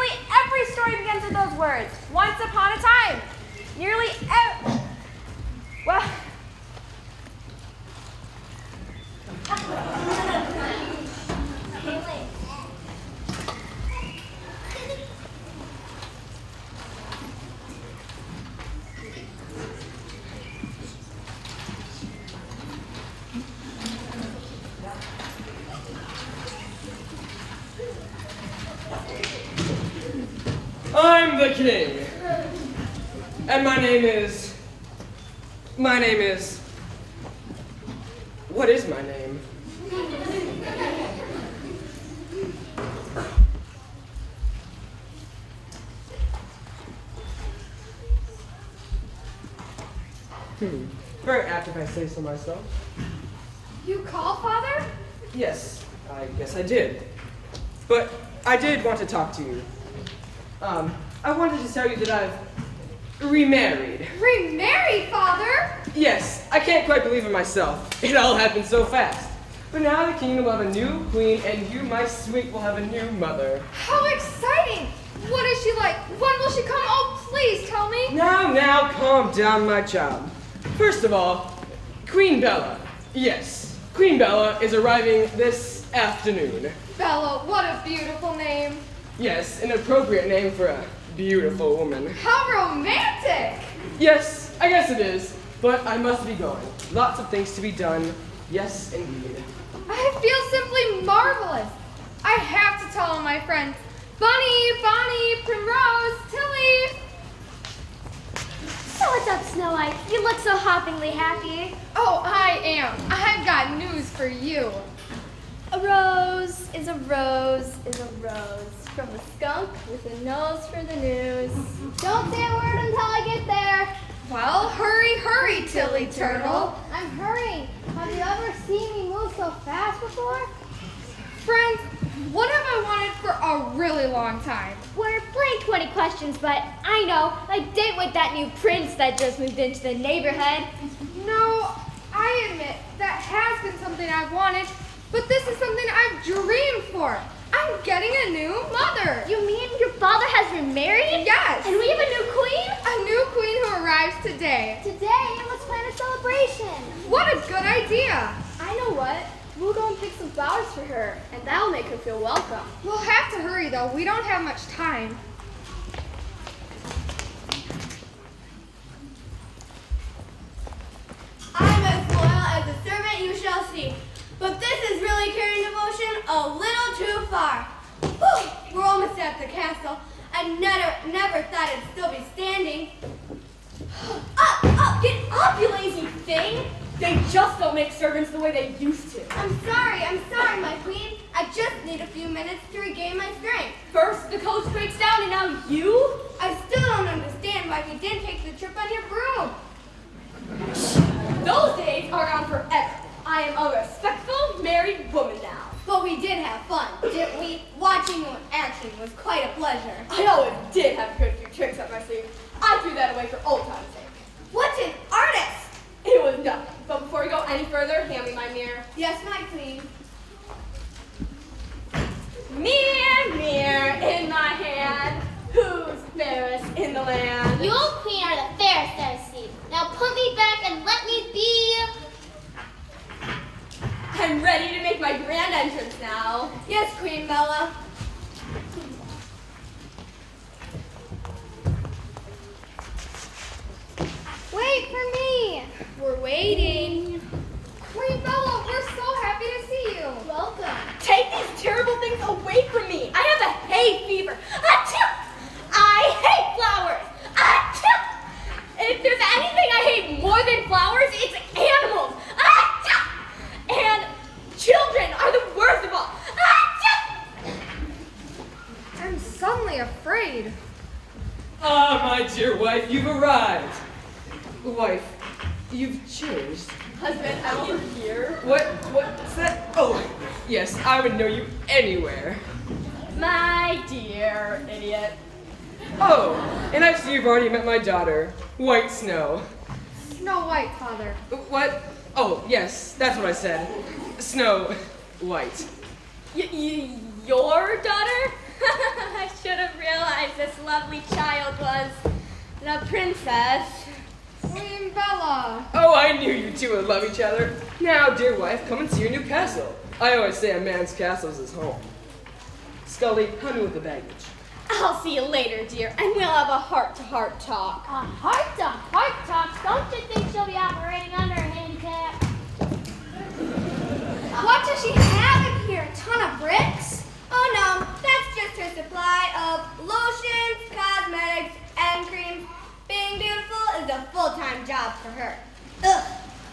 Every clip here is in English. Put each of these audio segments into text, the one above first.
Nearly every story begins with those words. Once upon a time. Nearly every... Well... I'm the king. And my name is... What is my name? Very apt if I say so myself. You call, Father? Yes, I guess I did. But I did want to talk to you. I wanted to tell you that I've remarried. Remarried, Father? Yes, I can't quite believe it myself. It all happened so fast. But now the kingdom will have a new queen, and you, my sweet, will have a new mother. How exciting! What is she like? When will she come? Oh, please tell me. Now, calm down, my child. First of all, Queen Bella. Yes, Queen Bella is arriving this afternoon. Bella, what a beautiful name. Yes, an appropriate name for a beautiful woman. How romantic! Yes, I guess it is. But I must be going. Lots of things to be done. Yes, indeed. I feel simply marvelous. I have to tell all my friends. Bunny, Bonnie, Primrose, Tillie. So what's up, Snow White? You look so hoppingly happy. Oh, I am. I've got news for you. A rose is a rose is a rose. From a skunk with a nose for the news. Don't say a word until I get there. Well, hurry, Tillie Turtle. I'm hurrying. Have you ever seen me move so fast before? Friends, what have I wanted for a really long time? We're playing 20 questions, but I know. I date with that new prince that just moved into the neighborhood. No, I admit that has been something I've wanted, but this is something I've dreamed for. I'm getting a new mother. You mean your father has remarried? Yes. And we have a new queen? A new queen who arrives today. Today, let's plan a celebration. What a good idea. I know what. We'll go and pick some flowers for her, and that'll make her feel welcome. We'll have to hurry, though. We don't have much time. I'm as loyal as a servant you shall see. But this is really carrying devotion a little too far. Whew, we're almost at the castle. I never thought it'd still be standing. Up, get up, you lazy thing. They just don't make servants the way they used to. I'm sorry, my queen. I just need a few minutes to regain my strength. First the coach breaks down and now you? I still don't understand why we didn't take the trip on your broom. Those days are gone forever. I am a respectful married woman now. But we did have fun, didn't we? Watching you in action was quite a pleasure. I always did have a good few tricks up my sleeve. I threw that away for old time's sake. What an artist! It was nothing. But before we go any further, hand me my mirror. Yes, my queen. Mirror in my hand. Who's fairest in the land? You, queen, are the fairest I've seen. Now put me back and let me be. I'm ready to make my grand entrance now. Yes, Queen Bella. Wait for me. We're waiting. Queen Bella, we're so happy to see you. Welcome. Take these terrible things away from me. I have a hay fever. Achoo! I hate flowers. Achoo! If there's anything I hate more than flowers, it's animals. Achoo! And children are the worst of all. Achoo! I'm suddenly afraid. Ah, my dear wife, you've arrived. Wife, you've changed. Husband, I'm over here. What's that? Oh, yes, I would know you anywhere. My dear idiot. Oh, and I see you've already met my daughter, White Snow. Snow White, Father. What? Oh, yes, that's what I said. Snow White. Your daughter? I should have realized. lovely child was the princess. Queen Bella. Oh, I knew you two would love each other. Now, dear wife, come and see your new castle. I always say a man's castle is his home. Scully, help me with the baggage. I'll see you later, dear, and we'll have a heart-to-heart talk. A heart talk. Don't you think she'll be operating under a handicap? What does she have in here? A ton of bricks? Oh no, that's just her supply of lotions, cosmetics, and creams. Being beautiful is a full-time job for her. Ugh,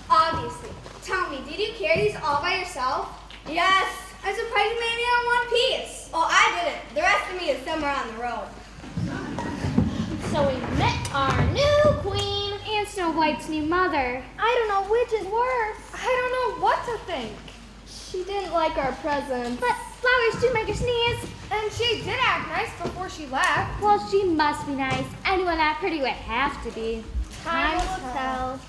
obviously. Tell me, did you carry these all by yourself? Yes, I'm surprised you made me on one piece. Oh, I didn't. The rest of me is somewhere on the road. So we met our new queen and Snow White's new mother. I don't know which is worse. I don't know what to think. She didn't like our presents. But flowers do make her sneeze. And she did act nice before she left. Well, she must be nice. Anyone that pretty would have to be. Time Time will will tell.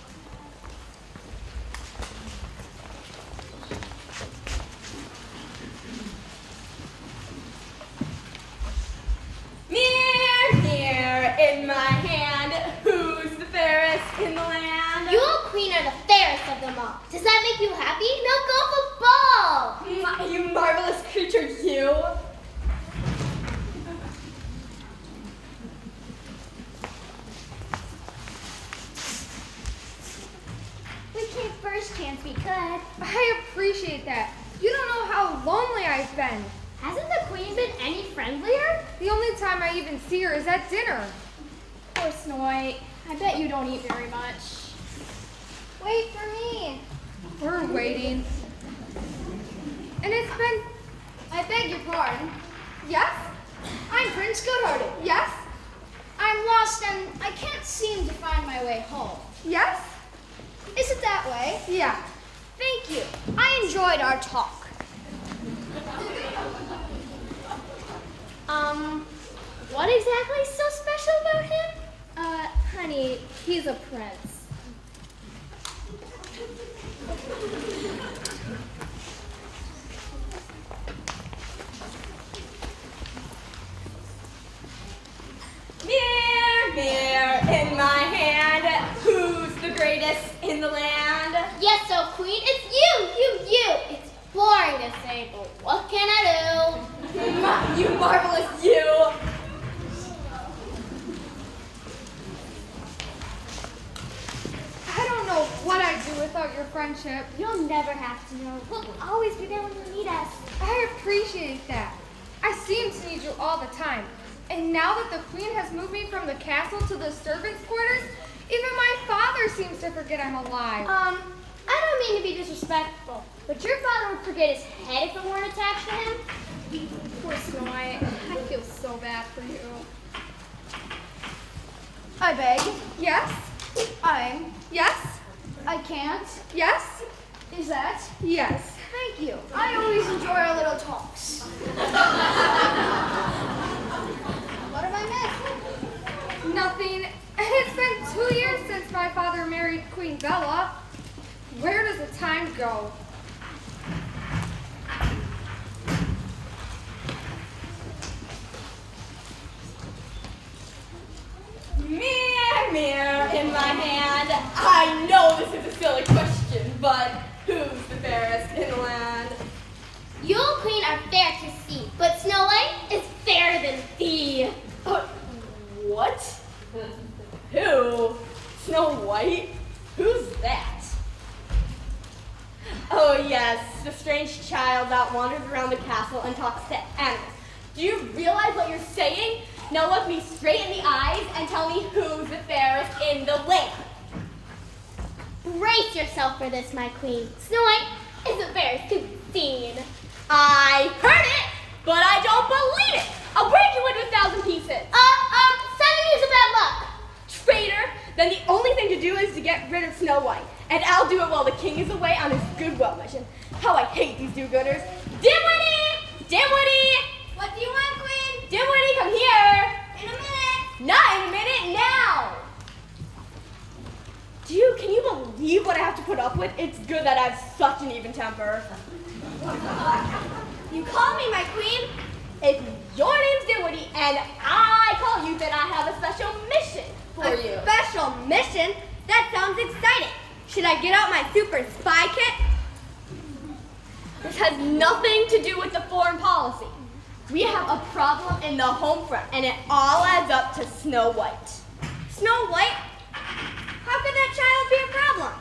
Mirror, mirror in my hand, who's the fairest in the land? You and Queen are the fairest of them all. Does that make you happy? Now go for ball! You marvelous creature, you. We came first chance we could. I appreciate that. You don't know how lonely I've been. Hasn't the Queen been any friendlier? The only time I even see her is at dinner. Poor Snow White. I bet you don't eat very much. Wait for me. We're waiting. And it's been... I beg your pardon. Yes? I'm Prince Goodhearted. Yes? I'm lost and I can't seem to find my way home. Yes? Is it that way? Yeah. Thank you. I enjoyed our talk. What exactly is so special about him? Honey, he's a prince. Mirror, mirror in my hand, who's the greatest in the land? Yes, so Queen, it's you. It's boring to say, but what can I do? You marvelous you. I don't know what I'd do without your friendship. You'll never have to know. We'll always be there when you need us. I appreciate that. I seem to need you all the time. And now that the Queen has moved me from the castle to the servants' quarters, even my father seems to forget I'm alive. I don't mean to be disrespectful, but your father would forget his head if it weren't attached to him. Poor Snow White. I feel so bad for you. I beg. Yes? Yes? I can't. Yes? Is that? Yes. Thank you. I always enjoy our little talks. What have I missed? Nothing. And it's been 2 years since my father married Queen Bella. Where does the time go? Mirror, mirror in my hand, I know this is a silly question, but who's the fairest in the land? You and Queen are fair to see, but Snow White is fairer than thee. What? Who? Snow White? Who's that? Oh yes, the strange child that wanders around the castle and talks to animals. Do you realize what you're saying? Now look me straight in the eyes and tell me who's the fairest in the land. Brace yourself for this, my queen. Snow White is a fairest to be seen. I heard it, but I don't believe it. I'll break you into 1,000 pieces. 7 years of bad luck. Traitor, then the only thing to do is to get rid of Snow White. And I'll do it while the king is away on his goodwill mission. How I hate these do-gooders. Dim-Witty! Dim-Witty! What do you want, Queen? Dim-Witty, come here! In a minute. Not in a minute, now! Can you believe what I have to put up with? It's good that I have such an even temper. You call me my queen? If your name's Dim-Witty and I call you Should I get out my super spy kit? This has nothing to do with the foreign policy. We have a problem in the home front, and it all adds up to Snow White. Snow White? How could that child be a problem?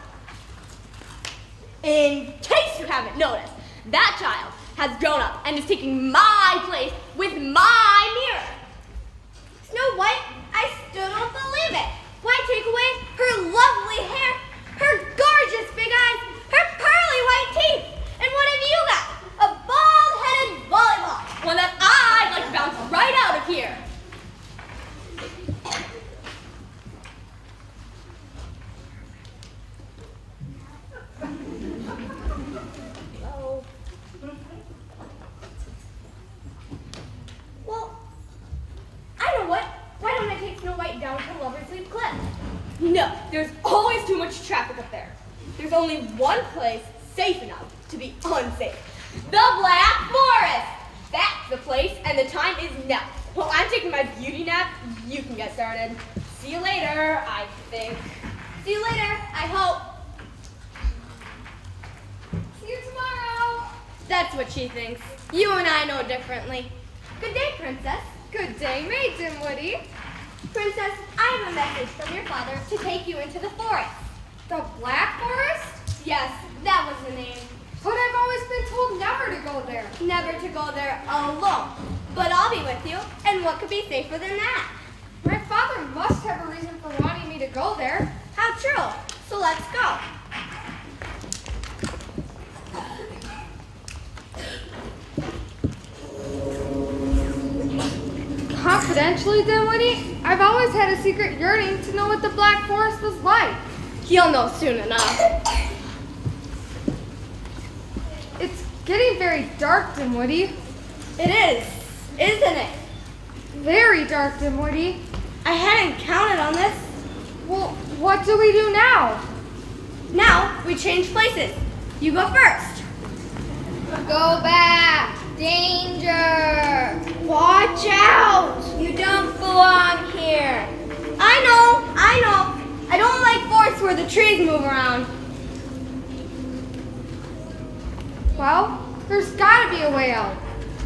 In case you haven't noticed, that child has grown up and is taking my place with my mirror. Snow White? I still don't believe it. Why take away her lovely hair, her gorgeous big eyes, her pearly white teeth? And what have you got? A bald-headed volleyball. One that I'd like to bounce right out of here. Well, I know what. Why don't I take Snow White down to Lover's Leap Cliff? No, there's always too much traffic up there. There's only one place safe enough to be unsafe. The Black Forest! That's the place, and the time is now. Well, I'm taking my beauty nap. You can get started. See you later, I think. See you later, I hope. See you tomorrow. That's what she thinks. You and I know differently. Good day, Princess. Good day, Maid Dim-Witty. Princess, I have a message from your father to take you into the forest. The Black Forest? Yes, that was the name. But I've always been told never to go there. Never to go there alone. But I'll be with you, and what could be safer than that? My father must have a reason for wanting me to go there. How true. So let's go. Confidentially, Dim-Witty, I've always had a secret yearning to know what the Black Forest was like. You'll know soon enough. It's getting very dark, Dim-Witty. It is, isn't it? Very dark, Dim-Witty. I hadn't counted on this. Well, what do we do now? Now, we change places. You go first. Go back. Danger. Watch out! You don't belong here. I know. I don't like forests where the trees move around. Well, there's gotta be a way out.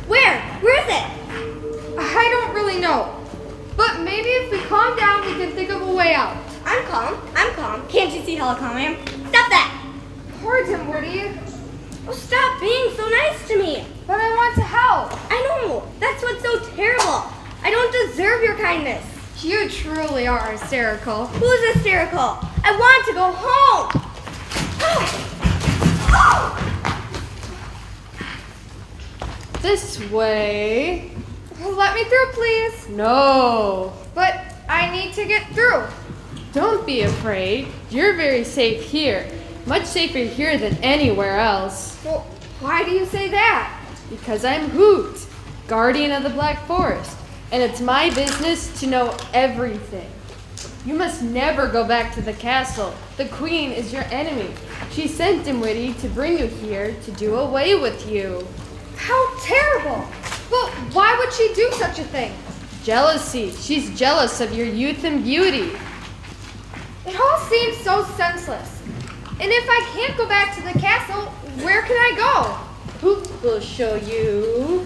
Where? Where is it? I don't really know. But maybe if we calm down, we can think of a way out. I'm calm. Can't you see how calm I am? Stop that! Poor Dim-Witty. Oh, stop being so nice to me. But I want to help. I know. That's what's so terrible. I don't deserve your kindness. You truly are hysterical. Who's hysterical? I want to go home. This way. Let me through, please. No, But I need to get through. don't be afraid. You're very safe here. Much safer here than anywhere else. Well, why do you say that? Because I'm Hoot, guardian of the Black Forest, and it's my business to know everything. You must never go back to the castle. The queen is your enemy. She sent Dim-Witty to bring you here to do away with you. How terrible! But why would she do such a thing? Jealousy. She's jealous of your youth and beauty. It all seems so senseless. And if I can't go back to the castle, where can I go? Hoot will show you.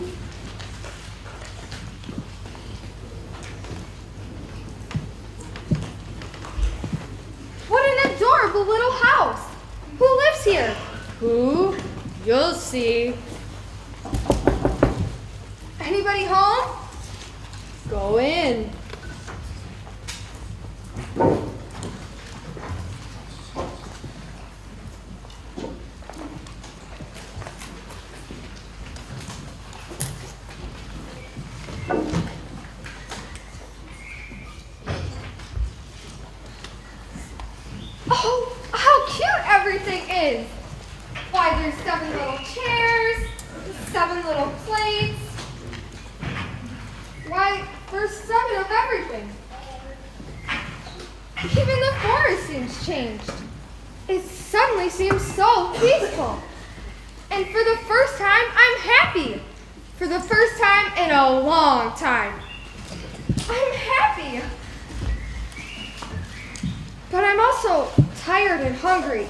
What an adorable little house. Who lives here? Who? You'll see. Anybody home? Go in. Oh, how cute everything is. Why, there's 7 little chairs, 7 little plates. Why, there's 7 of everything. Even the forest seems changed. It suddenly seems so peaceful. And for the first time, I'm happy. For the first time in a long time. I'm happy. But I'm also tired and hungry.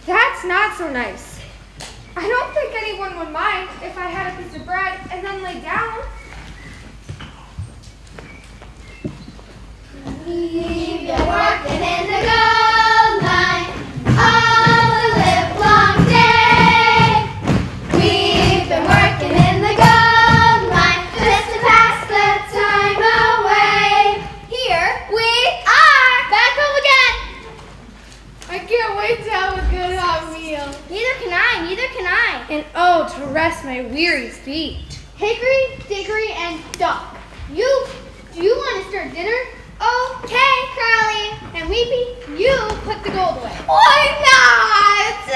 That's not so nice. I don't think anyone would mind if I had a piece of bread and then lay down. We've been working in the gold mine all the livelong day. We've been working in the gold mine just to pass the time away. Here we are, back home again. I can't wait to have a good hot meal. Neither can I, neither can I. And oh, to rest my weary feet. Hickory, dickory, and dock. Do you want to start dinner? Okay, Crowley. And Weepy, you put the gold away. Why not?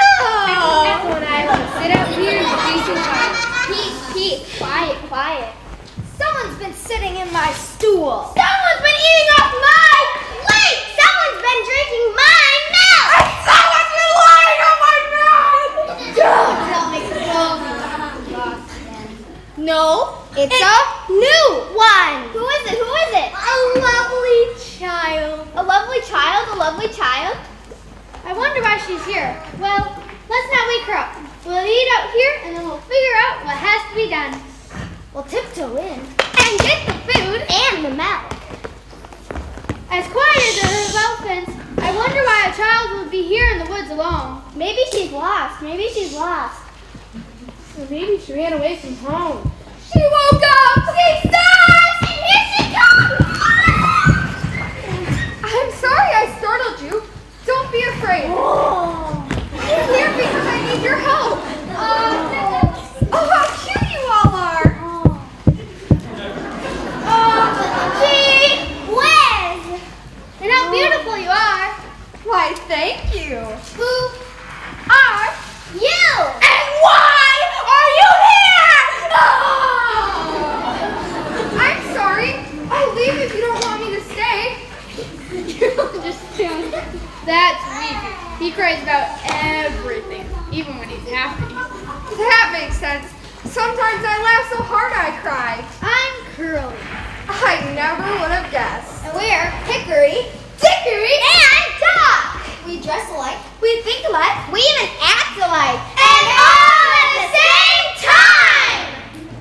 Echo and I will sit out here and be some fire. Peace, quiet, quiet. Someone's been sitting in my stool. Someone's been eating off my plate. Someone's been drinking my milk. And someone's been lying on my bed! Don't tell me the gold. No, it's a new one. Who is it? Who is it? A lovely child. A lovely child? A lovely child? I wonder why she's here. Well, let's not wake her up. We'll eat out here and then we'll figure out what has to be done. We'll tiptoe in and get the food and the milk. As quiet as a herd of elephants, I wonder why a child would be here in the woods alone. Maybe she's lost. Maybe she's lost. Or maybe she ran away from home. She woke up! She says! Here she comes! I'm sorry I startled you. Don't be afraid. I'm here because I need your help. Oh, how cute you all are. Gee whiz! And how beautiful you are. Why, thank you. Who are you? And why are you here? I'm sorry. I'll leave if you don't want me to stay. You don't understand. That's Weepy. He cries about everything, even when he's happy. That makes sense. Sometimes I laugh so hard I cry. I'm Curly. I never would have guessed. And we're Hickory, Dickory, and Dock. We dress alike. We think alike. We even act alike. And all at the same time.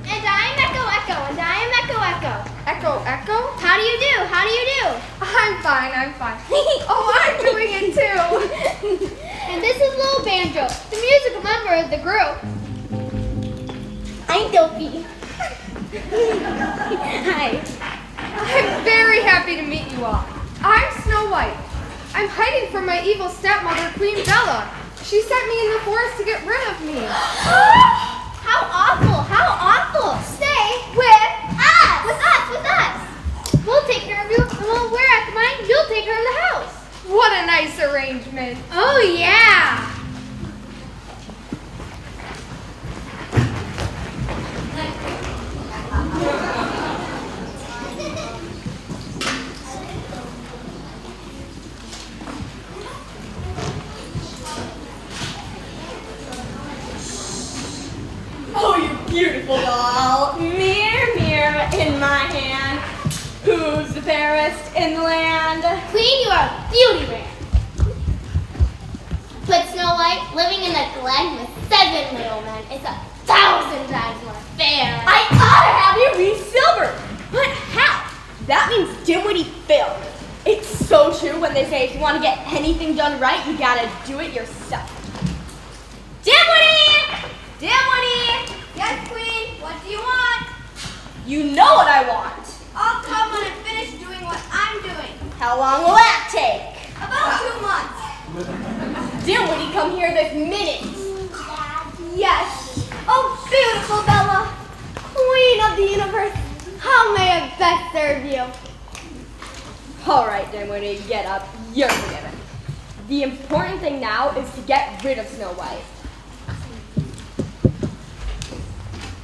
And I'm Echo Echo. And I'm Echo Echo. Echo, echo? How do you do? How do you do? I'm fine. Oh, I'm doing it too. And this is little Banjo, the musical member of the group. I'm Dopey. Hi. I'm very happy to meet you all. I'm Snow White. I'm hiding from my evil stepmother, Queen Bella. She sent me in the forest to get rid of me. How awful! How awful! Stay with us! With us! With us! We'll take care of you, and while we're at the mine, you'll take care of the house. What a nice arrangement. Oh, yeah! Oh, you beautiful doll. Mirror, mirror in my hand. Who's the fairest in the land? Queen, you are beauty rare. But Snow White, living in a glen with 7 little men is 1,000 times more fair. I ought to have you re-silvered. But how? That means Dim-Witty failed. It's so true when they say if you want to get anything done right, you gotta do it yourself. Dim-Witty! Dim-Witty! Yes, Queen. What do you want? You know what I want. I'll come when I'm finished doing what I'm doing. How long will that take? About 2 months. Dim-Witty, come here this minute. Yes. Oh, beautiful Bella. Queen of the universe. How may I best serve you? All right, Dim-Witty, get up. You're forgiven. The important thing now is to get rid of Snow White.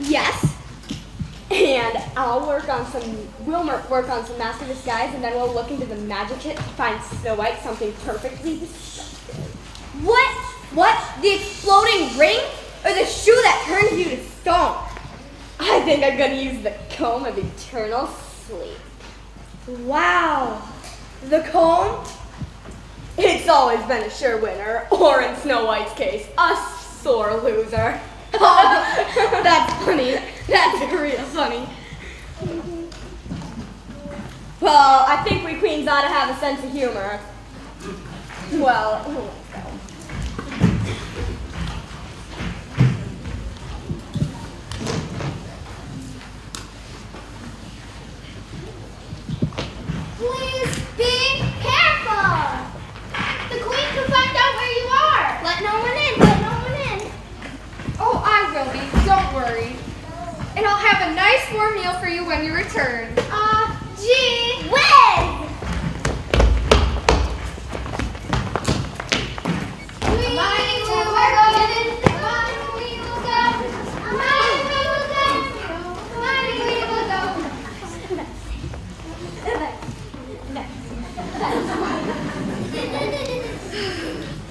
Yes. And we'll work on some master disguise, and then we'll look into the magic kit to find Snow White something perfectly destructive. What? What? The exploding ring? Or the shoe that turns you to stone? I think I'm gonna use the comb of eternal sleep. Wow. The comb? It's It's always been a sure winner, or in Snow White's case, a sore loser. That's funny. That's real funny. Well, I think we queens ought to have a sense of humor. Well, let's go. Please be careful. The queen can find out where you are. Let no one in. Let no one in. Oh, I will be. Don't worry. And I'll have a nice warm meal for you when you return. Gee whiz!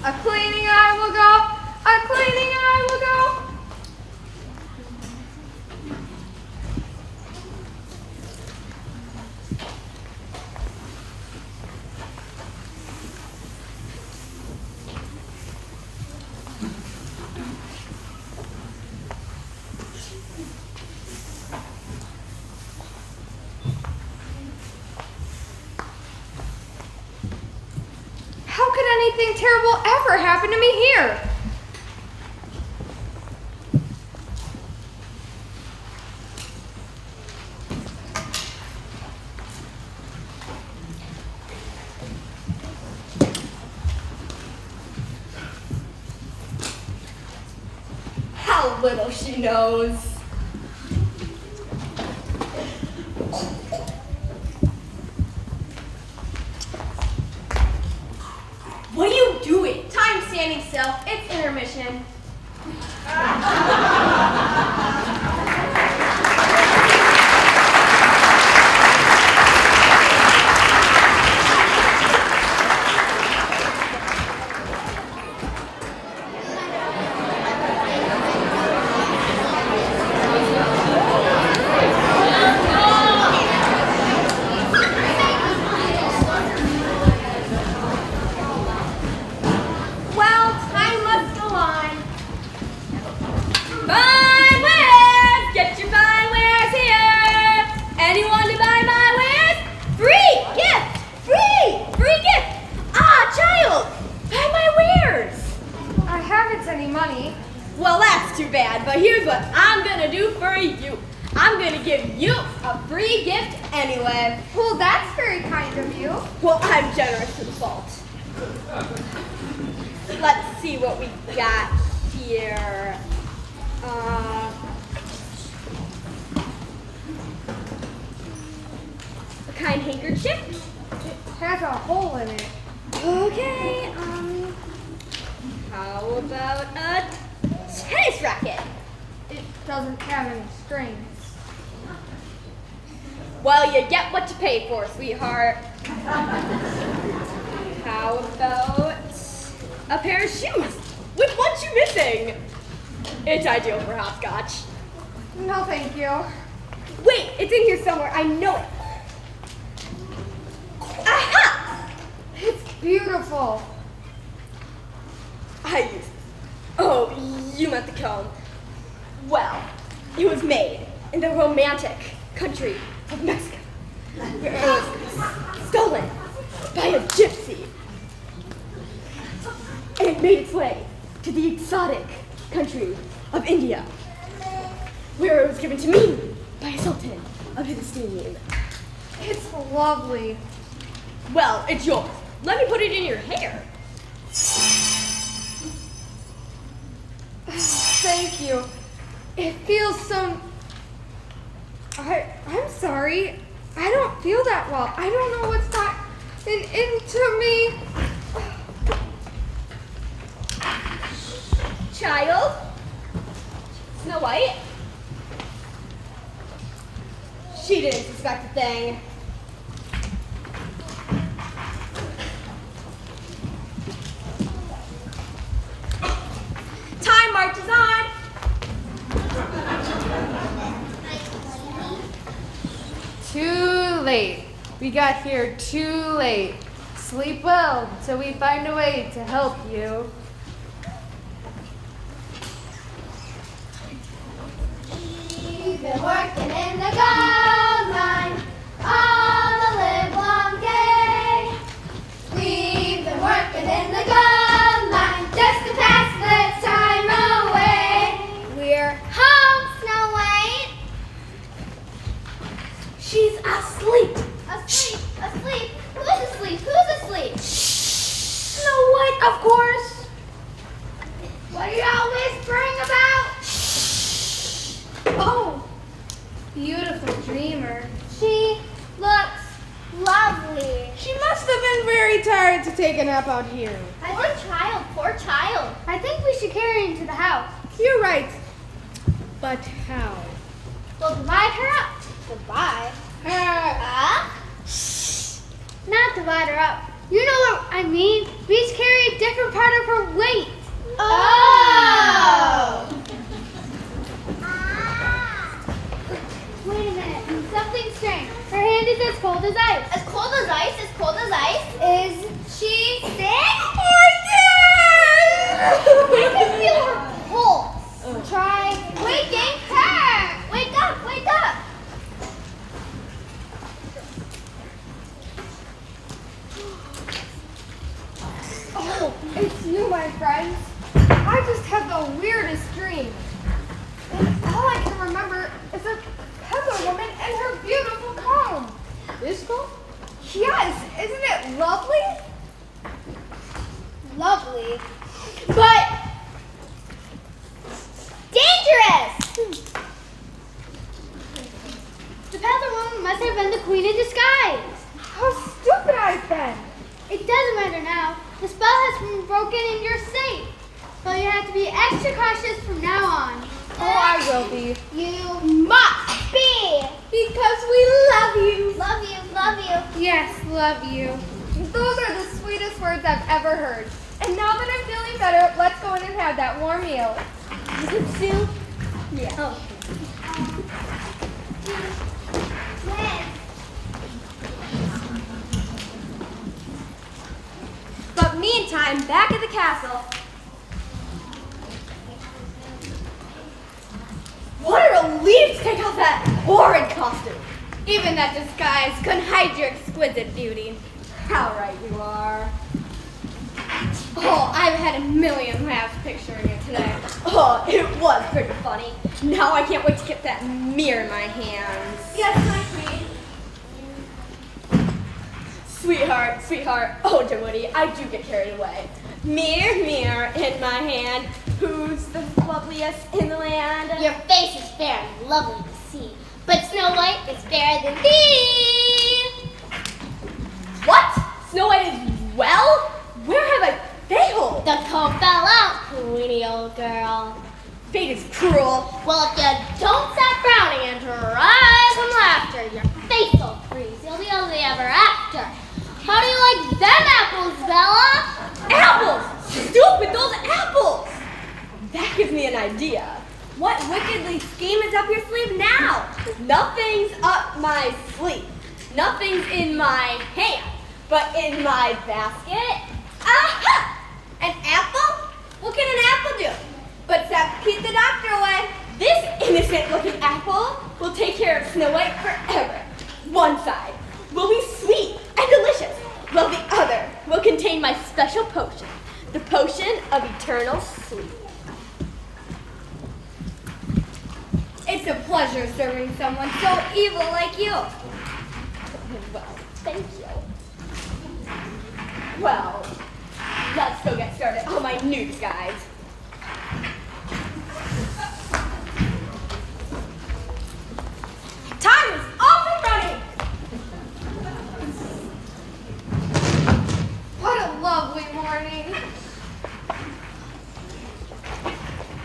A cleaning I will go. A cleaning I will go. How could anything terrible ever happen to me here? How little she knows. What are you doing? Time standing still. It's intermission. Well, time must go on. Fine wares! Get your fine wares here! Anyone to buy my wares? Free gift! Free! Free gift! Ah, child! Buy my wares! I haven't any money. Well, that's too bad, but here's what I'm gonna do for you. I'm gonna give you a free gift anyway. Well, that's very kind of you. Well, I'm generous to the fault. Let's see what we got here. A kind handkerchief. It has a hole in it. Okay, how about a tennis racket? It doesn't have any strings. Well, you get what you pay for, sweetheart. How about a pair of shoes? Which one's you missing? It's ideal for hopscotch. No, thank you. Wait, it's in here somewhere. I know it. Aha! It's beautiful. I used it. Oh, you meant the comb. Well, it was made in the romantic country of Mexico, where it was stolen by a gypsy. And it made its way to the exotic country of India, where it was given to me by a sultan of his esteem. It's lovely. Well, it's yours. Let me put it in your hair. Thank you. It feels so... I'm sorry. I don't feel that well. I don't know what's gotten into me. Child? Snow White? She didn't suspect a thing. Time marches on. Too late. We got here too late. Sleep well till we find a way to help you. We've been working in the gold mine all the livelong day. We've been working in the gold mine just to pass the time away. We're home, Snow White. She's asleep. Asleep, asleep. Who's asleep? Who's asleep? Snow White, of course. What are y'all whispering about? Oh, beautiful dreamer. She looks lovely. She must have been very tired to take a nap out here. Poor child. I think we should carry her into the house. You're right. But how? We'll divide her up. Divide? Not divide her up. You know what I mean? We each carry a different part of her weight. Oh! Wait a minute. Something strange. Her hand is as cold as ice. As cold as ice? As cold as ice? Is she sick? I can feel her pulse. Try waking her. Wake up, wake up. Oh, it's you, my friends. I just had the weirdest dream. And all I can remember is a peasant woman and her beautiful comb. This comb? Yes, isn't it lovely? Lovely. But dangerous! The peasant woman must have been the queen in disguise. How stupid I've been. It doesn't matter now. The spell has been broken and you're safe. But you have to be extra cautious from now on. Oh, I will be. You must be. Because we love you. Love you, love you. Yes, love you. Those are the sweetest words I've ever heard. And now that I'm feeling better, let's go in and have that warm meal. Is it soup? Yeah. Oh. But meantime, back at the castle. What a relief to take off that horrid costume. Even that disguise couldn't hide your exquisite beauty. How right you are. Oh, I've had a million laughs picturing it today. Oh, it was pretty funny. Now I can't wait to get that mirror in my hands. Yes, my queen. Sweetheart, sweetheart, oh Dim-Witty, I do get carried away. Mirror, mirror in my hand, who's the loveliest in the land? Your face is fair and lovely to see, but Snow White is fairer than thee. What? Snow White is well? Where have I failed? The comb fell out, Queenie old girl. Fate is cruel. Well, if you don't stop frowning and try some laughter, your face will freeze. You'll be only ever after. How do you like them apples, Bella? Apples! Stupid, those apples! That gives me an idea. What wickedly scheme is up your sleeve now? Nothing's up my sleeve. Nothing's in my hand. But in my basket, Aha! An apple? What can an apple do? But except keep the doctor away. this innocent-looking apple will take care of Snow White forever. One side will be sweet and delicious, while the other will contain my special potion, the potion of eternal sleep. It's a pleasure serving someone so evil like you. Well, thank you. Well, let's go get started on my new disguise. Time is off and running! What a lovely morning.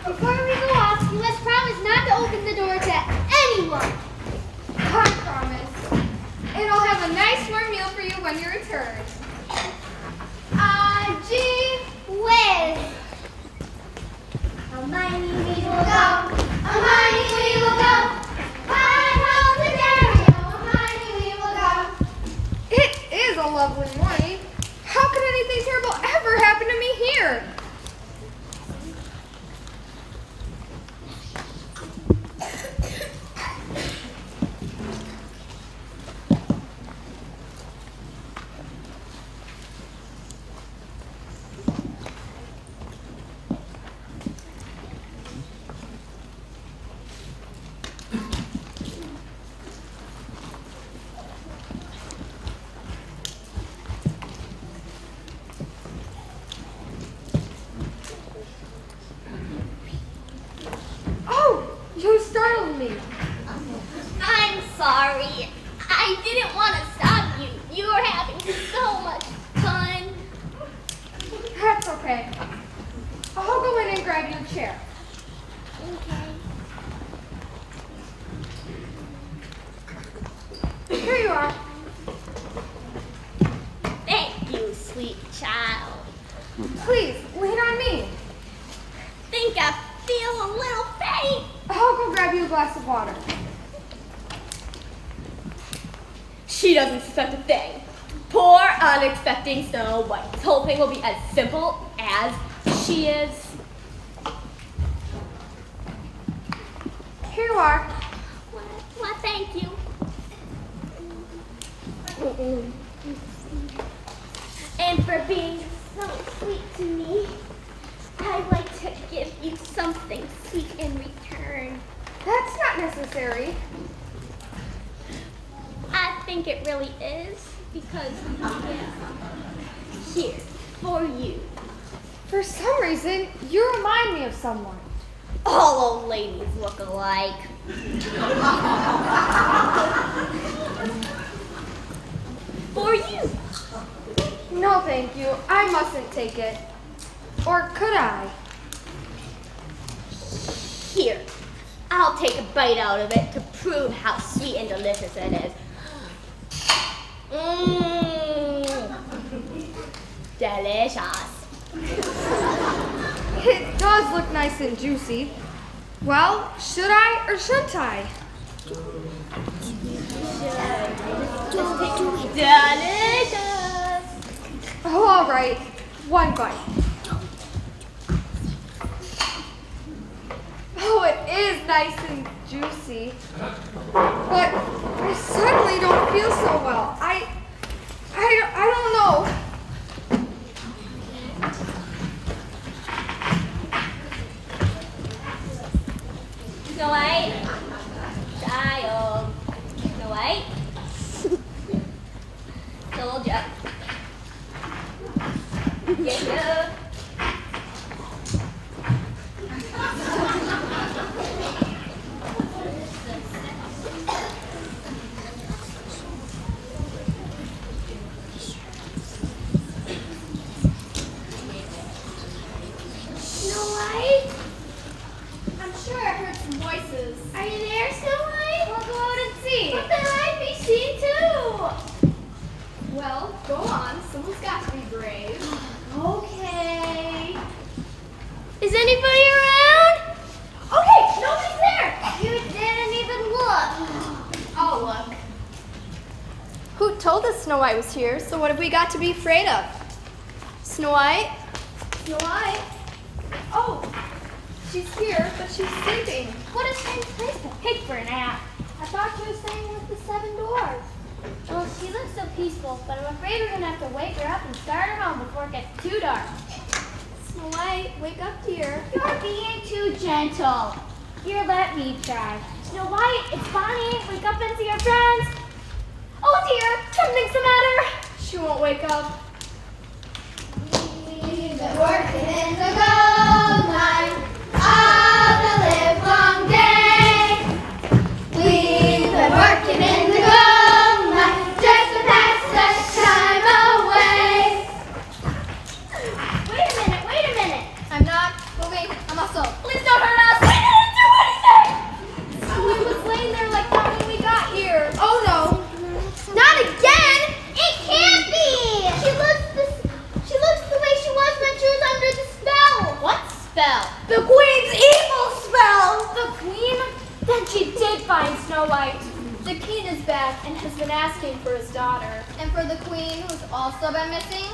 Before we go off, you must promise not to open the door to anyone. I promise. And I'll have a nice warm meal for you when you return. Gee whiz. A mighty we will go. A mighty we will go. Hi ho to Dario. A mighty we will go. It is a lovely morning. here. You startled me. I'm sorry. I didn't want to stop you. You were having so much fun. That's okay. I'll go in and grab you a chair. Okay. Here you are. Thank you, sweet child. Please, lean on me. Think I feel a little faint. I'll go grab you a glass of water. She doesn't suspect a thing. Poor, unexpecting Snow White. This whole thing will be as simple as she is. Here you are. Well, thank you. And for being so sweet to me, I'd like to give you something sweet in return. That's not necessary. I think it really is, because here, for you. For some reason, you remind me of someone. All old ladies look alike. For you. No, thank you. I mustn't take it. Or could I? Here, I'll take a bite out of it to prove how sweet and delicious it is. Mmm. Delicious. It does look nice and juicy. Well, should I or shouldn't I? Delicious. Oh, all right. One bite. Oh, it is nice and juicy. But I suddenly don't feel so well. I don't know. Snow White. Child. Snow White. Told ya. Yeah. Snow White? I'm sure I heard some voices. Are you there, Snow White? We'll go out and see. But then I'd be seen too. Well, go on. Someone's got to be brave. Okay. Is anybody around? Okay, nobody's there. You didn't even look. I'll look. Who told us Snow White was here, so what have we got to be afraid of? Snow White? Snow White? Oh, she's here, but she's sleeping. What a strange place to pick for a nap. I thought she was staying with the 7 dwarfs. Well, she looks so peaceful, but I'm afraid we're gonna have to wake her up and start her home before it gets too dark. Snow White, wake up, dear. You're being too gentle. Here, let me try. Snow White, it's Bonnie. Wake up and see your friends. Oh dear, something's the matter. She won't wake up. We've been working in the gold mine all the livelong day. We've been working in the gold mine just to pass the time away. Wait a minute. I'm not moving a muscle. Please don't hurt us. We didn't do anything. Someone was laying there like that when we got here. Oh, no. Not again. It can't be. She looks the way she was when she was under the spell. What spell? The Queen's evil spell! The Queen? Then she did find Snow White. The King is back and has been asking for his daughter. And for the Queen, who's also been missing?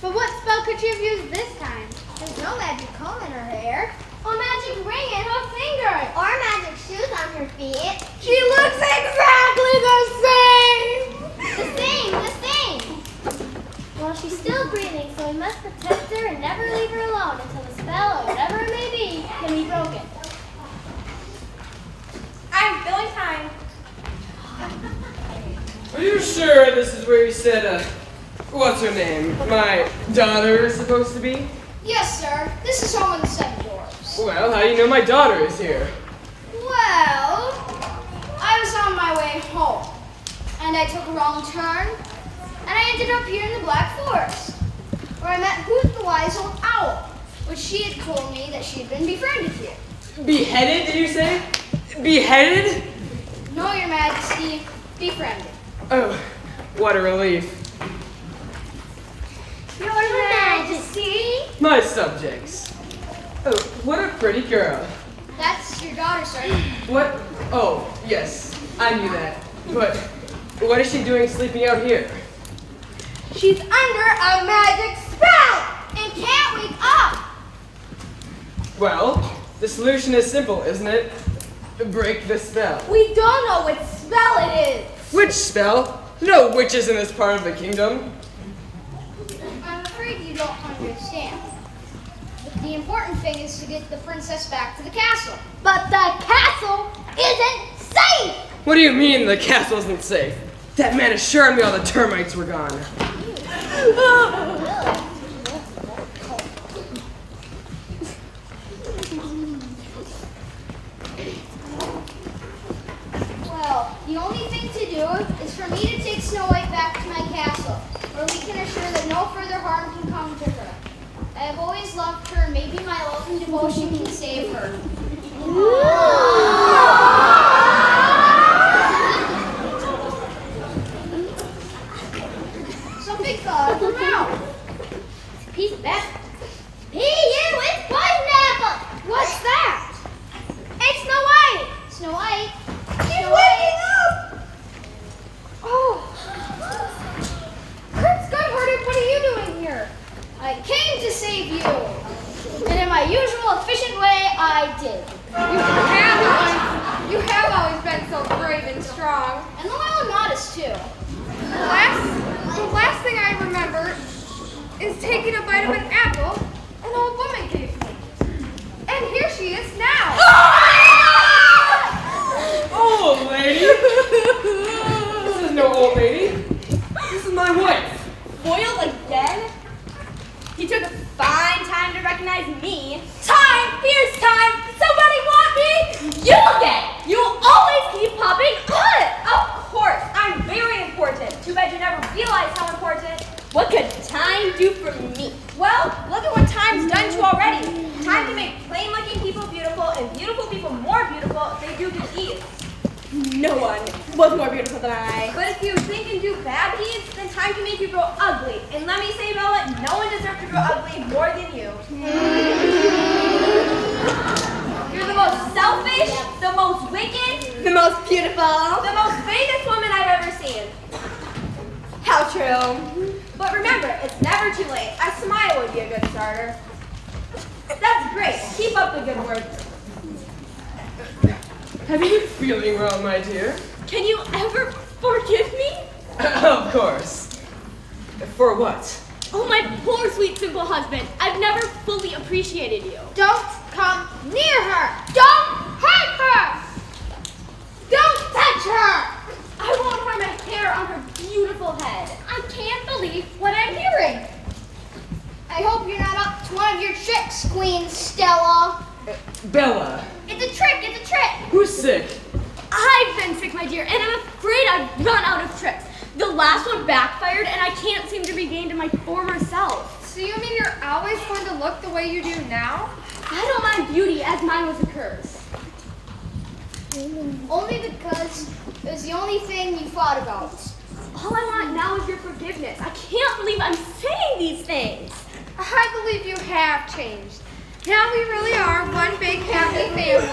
But what spell could she have used this time? There's no magic comb in her hair. Or magic ring in her finger. Or magic shoes on her feet. She looks exactly the same! The same. Well, she's still breathing, so we must protect her and never leave her alone until the spell, or whatever it may be, can be broken. I'm filling time. Are you sure this is where you said, what's her name? My daughter is supposed to be? Yes, sir. This is Holm and the Seven Dwarfs. Well, how do you know my daughter is here? Well, I was on my way home, and I took a wrong turn, and I ended up here in the Black Forest, where I met Hoot the Wise Old Owl, which she had told me that she had been befriended here. Beheaded, did you say? Beheaded? No, Your Majesty, befriended. Oh, what a relief. Your Majesty? My subjects. Oh, what a pretty girl. That's your daughter, sir. What? Oh, yes, I knew that. But what is she doing sleeping out here? She's under a magic spell! And can't wake up! Well, the solution is simple, isn't it? Break the spell. We don't know what spell it is! Which spell? No witches in this part of the kingdom. I'm afraid you don't understand. But the important thing is to get the princess back to the castle. But the castle isn't safe! What do you mean the castle isn't safe? That man assured me all the termites were gone. Well, the only thing to do is for me to take Snow White back to my castle, where we can assure that no further harm can come to her. I have always loved her, and maybe my love and devotion can save her. Something fell out of her mouth. It's a piece of apple. It's poison apple! What's that? It's Snow White! Snow White? She's waking up! Oh. Prince Good-Hearted, what are you doing here? I came to save you. And in my usual efficient way, I did. You have always been so brave and strong. And the loyal modest, too. The last thing I remember is taking a bite of an apple an old woman gave me. And here she is now. Old lady? This is no old lady. This is my wife. Foiled again? He took a fine time to recognize me. Time! Fierce time! Somebody want me? You'll get! You'll always keep popping up! Of course! I'm very important. Too bad you never realized how important. What could time do for me? Well, look at what time's done to already. Time can make plain-looking people beautiful and beautiful people more beautiful if they do good deeds. No one was more beautiful than I. But if you think and do bad deeds, then time can make you grow ugly. And let me say, Bella, no one deserves to grow ugly more than you. You're the most selfish, the most wicked, the most beautiful, the most famous woman I've ever seen. How true. But remember, it's never too late. A smile would be a good starter. That's great. Keep up the good work. Have you been feeling well, my dear? Can you ever forgive me? Of course. For what? Oh, my poor, sweet, simple husband. I've never fully appreciated you. Don't come near her! Don't hurt her! Don't touch her! I won't harm a hair on her beautiful head. I can't believe what I'm hearing. I hope you're not up to one of your tricks, Queen Stella. Bella. It's a trick, it's a trick. Who's sick? I've been sick, my dear, and I'm afraid I've run out of tricks. The last one backfired, and I can't seem to regain to my former self. So you mean you're always going to look the way you do now? I don't mind beauty, as mine was a curse. Only because it was the only thing you thought about. All I want now is your forgiveness. I can't believe I'm saying these things. I believe you have changed. Now we really are one big happy family.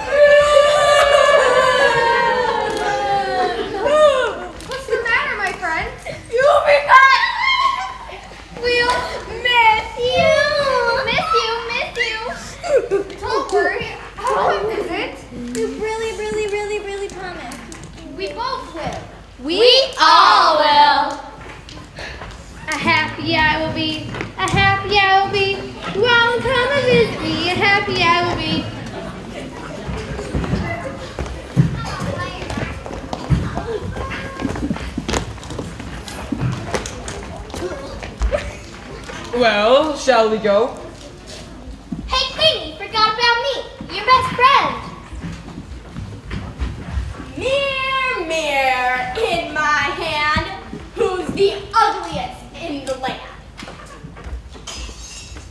What's the matter, my friend? You'll be back! We'll marry. happy I will be. A happy I will be. You all come and visit me. A happy I will be. Well, shall we go? Hey, Queenie, forgot about me. Your best friend. Mirror, mirror in my hand, who's the ugliest in the land?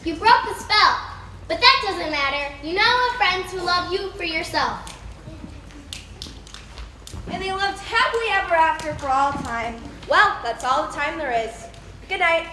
You broke the spell, but that doesn't matter. You now have friends who love you for yourself. And they lived happily ever after for all time. Well, that's all the time there is. Good night.